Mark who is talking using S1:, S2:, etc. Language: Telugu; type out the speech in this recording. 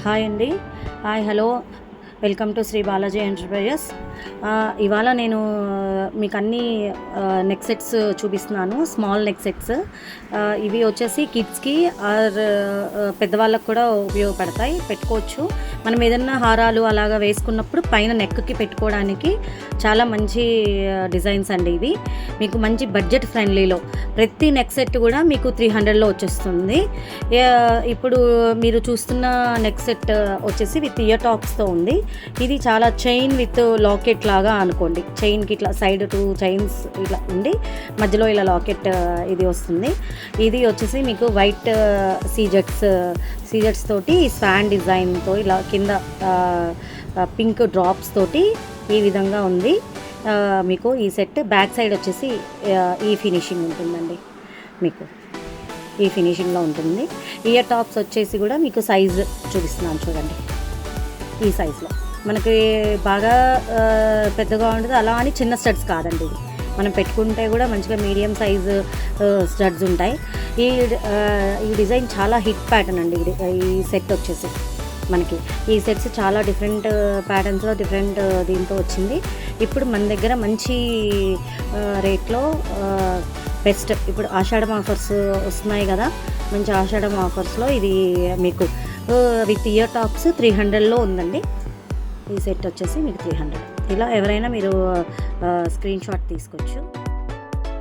S1: హాయ్ అండి. Hi, hello, welcome to Shri Balaji Enterprises. ఇవాళ నేను మీకు అన్ని నెక్ సెట్స్ చూపిస్తున్నాను, స్మాల్ నెక్ సెట్స్. ఇవి వచ్చేసి కిడ్స్కి ఆర్ పెద్దవాళ్ళకు కూడా ఉపయోగపడతాయి, పెట్టుకోవచ్చు. మనం ఏదన్నా హారాలు అలాగా వేసుకున్నప్పుడు పైన నెక్కి పెట్టుకోవడానికి చాలా మంచి డిజైన్స్ అండి ఇవి. మీకు మంచి బడ్జెట్ ఫ్రెండ్లీలో ప్రతి నెక్ సెట్ కూడా మీకు 300లో వచ్చేస్తుంది. ఇప్పుడు మీరు చూస్తున్న నెక్ సెట్ వచ్చేసి విత్ ఇయర్ టాప్స్తో ఉంది. ఇది చాలా చైన్ విత్ లాకెట్ లాగా అనుకోండి. చైన్కి ఇట్లా సైడ్ 2 చైన్స్ ఇట్లా ఉండి మధ్యలో ఇలా లాకెట్ ఇది వస్తుంది. ఇది వచ్చేసి మీకు వైట్ సీజెట్స్ తోటి స్వాన్ డిజైన్తో ఇలా కింద పింక్ డ్రాప్స్ తోటి ఈ విధంగా ఉంది. మీకు ఈ సెట్ బ్యాక్ సైడ్ వచ్చేసి ఈ ఫినిషింగ్ ఉంటుందండి. మీకు ఈ ఫినిషింగ్లో ఉంటుంది. ఇయర్ టాప్స్ వచ్చేసి కూడా మీకు సైజు చూపిస్తున్నాను చూడండి. ఈ సైజులో మనకి బాగా పెద్దగా ఉంటుంది, అలా అని చిన్న స్టడ్స్ కాదండి. ఇది మనం పెట్టుకుంటే కూడా మంచిగా మీడియం సైజు స్టడ్స్ ఉంటాయి. ఈ డిజైన్ చాలా హిట్ ప్యాటర్న్ అండి. ఈ సెట్ వచ్చేసి మనకి ఈ సెట్స్ చాలా డిఫరెంట్ ప్యాటర్న్స్లో డిఫరెంట్ దీంతో వచ్చింది. ఇప్పుడు మన దగ్గర మంచి రేట్లో బెస్ట్, ఇప్పుడు ఆషాఢం ఆఫర్స్ వస్తున్నాయి కదా, మంచి ఆషాఢం ఆఫర్స్లో ఇది మీకు విత్ ఇయర్ టాప్స్ 300లో ఉందండి. ఈ సెట్ వచ్చేసి మీకు 300. ఇలా ఎవరైనా మీరు స్క్రీన్ షాట్ తీసుకోవచ్చు.